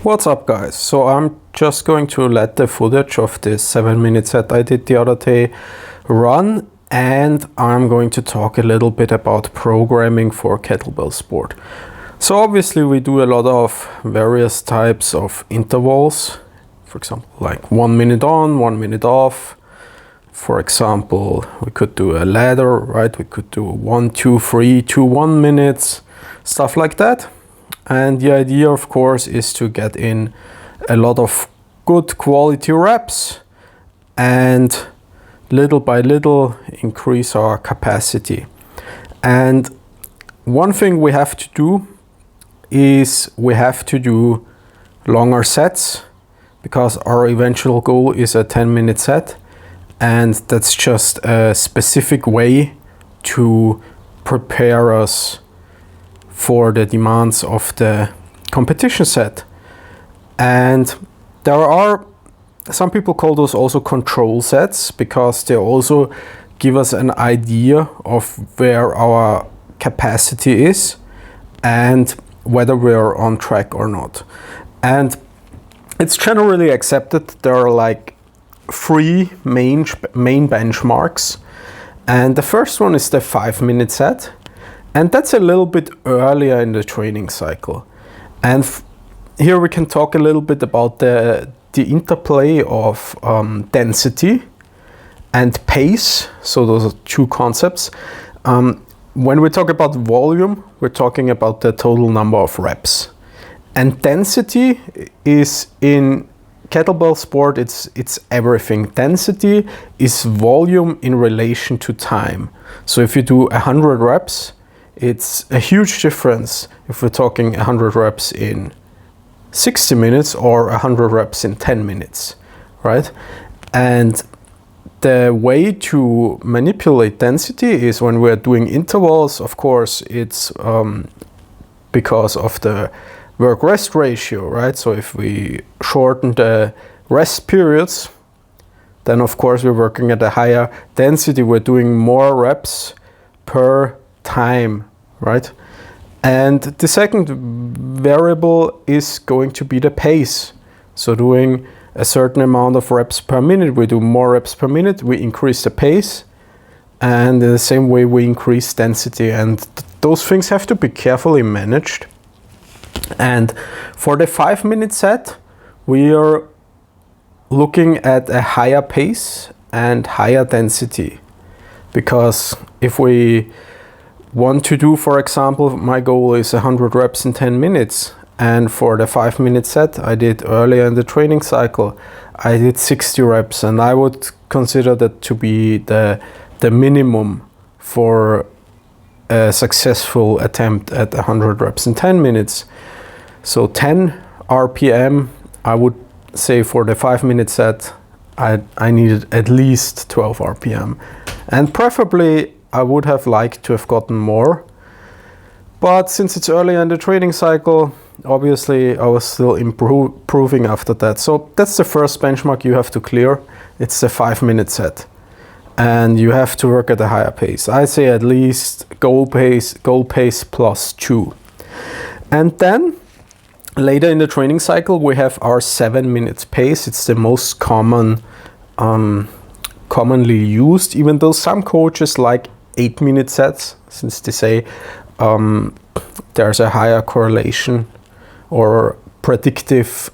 What's up, guys? So I'm just going to let the footage of this 7-minute set I did the other day run, and I'm going to talk a little bit about programming for kettlebell sport. So obviously we do a lot of various types of intervals, for example like 1 minute on, 1 minute off. For example, we could do a ladder, right? We could do 1, 2, 3, 2, 1 minutes, stuff like that. And the idea, of course, is to get in a lot of good quality reps and little by little increase our capacity. And one thing we have to do is we have to do longer sets, because our eventual goal is a 10-minute set, and that's just a specific way to prepare us for the demands of the competition set. And there are some people call those also control sets, because they also give us an idea of where our capacity is and whether we're on track or not. And it's generally accepted there are like 3 main benchmarks, and the first one is the 5-minute set. And that's a little bit earlier in the training cycle. And here we can talk a little bit about the interplay of density and pace. So those are 2 concepts. When we talk about volume, we're talking about the total number of reps. And density is, in kettlebell sport, it's everything. Density is volume in relation to time. So if you do 100 reps, it's a huge difference if we're talking 100 reps in 60 minutes or 100 reps in 10 minutes, right? And the way to manipulate density is when we're doing intervals. Of course, it's because of the work-rest ratio, right? So if we shorten the rest periods, then of course we're working at a higher density. We're doing more reps per time, right? And the second variable is going to be the pace. So doing a certain amount of reps per minute, we do more reps per minute, we increase the pace, and in the same way we increase density. And those things have to be carefully managed. And for the 5-minute set, we are looking at a higher pace and higher density, because if we want to do, for example, my goal is 100 reps in 10 minutes. And for the 5-minute set I did earlier in the training cycle, I did 60 reps. And I would consider that to be the minimum for a successful attempt at 100 reps in 10 minutes. So 10 RPM, I would say for the 5-minute set, I needed at least 12 RPM. And preferably I would have liked to have gotten more, but since it's early in the training cycle, obviously I was still improving after that. So that's the first benchmark you have to clear. It's the 5-minute set, and you have to work at a higher pace. I say at least goal pace plus 2. And then later in the training cycle we have our 7-minute pace. It's the most commonly used, even though some coaches like 8-minute sets, since they say there's a higher correlation or predictive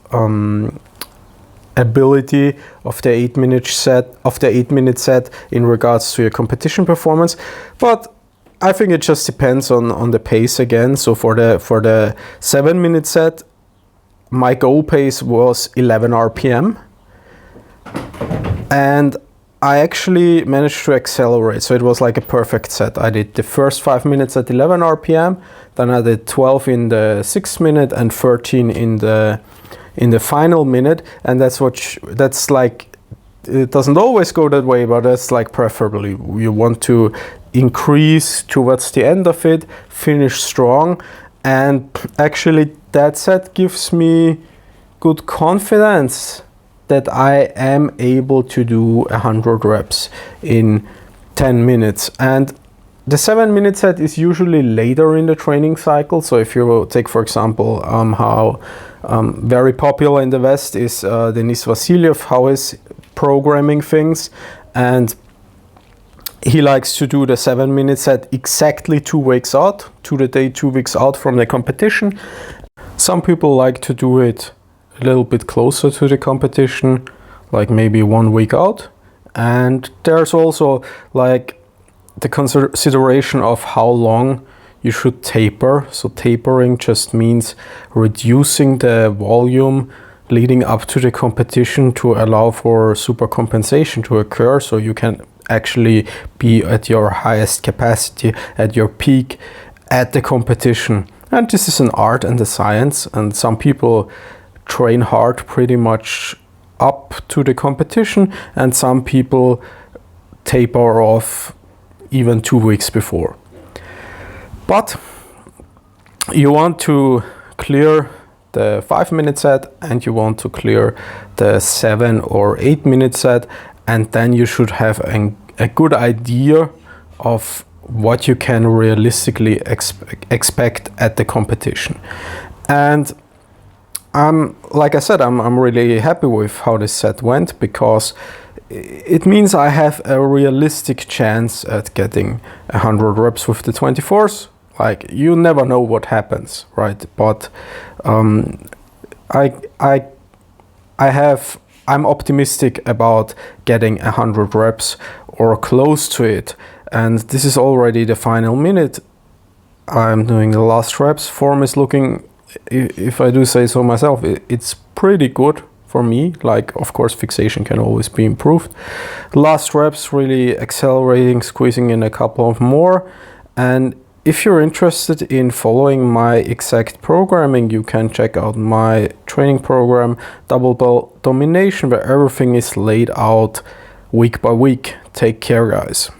ability of the 8-minute set in regards to your competition performance. But I think it just depends on the pace again. So for the 7-minute set, my goal pace was 11 RPM, and I actually managed to accelerate. So it was like a perfect set. I did the first 5 minutes at 11 RPM, then I did 12 in the 6th minute and 13 in the final minute. And that's like, it doesn't always go that way, but that's like preferably. You want to increase towards the end of it, finish strong. And actually that set gives me good confidence that I am able to do 100 reps in 10 minutes. And the 7-minute set is usually later in the training cycle. So if you take, for example, how Very popular in the West is Denis Vasiliev, how is programming things, and he likes to do the 7-minute set exactly 2 weeks out, to the day 2 weeks out from the competition. Some people like to do it a little bit closer to the competition, like maybe 1 week out. And there's also like the consideration of how long you should taper. So tapering just means reducing the volume leading up to the competition to allow for supercompensation to occur, so you can actually be at your highest capacity, at your peak at the competition. And this is an art and a science, and some people train hard pretty much up to the competition, and some people taper off even 2 weeks before. But you want to clear the 5-minute set and you want to clear the 7 or 8-minute set, and then you should have a good idea of what you can realistically expect at the competition. And like I said, I'm really happy with how this set went, because it means I have a realistic chance at getting 100 reps with the 24s. Like, you never know what happens, right? But I'm optimistic about getting 100 reps or close to it. And this is already the final minute. I'm doing the last reps. Form is looking, if I do say so myself, it's pretty good for me. Like, of course, fixation can always be improved. Last reps, really accelerating, squeezing in a couple of more. And if you're interested in following my exact programming, you can check out my training program, Double Bell Domination, where everything is laid out week by week. Take care, guys.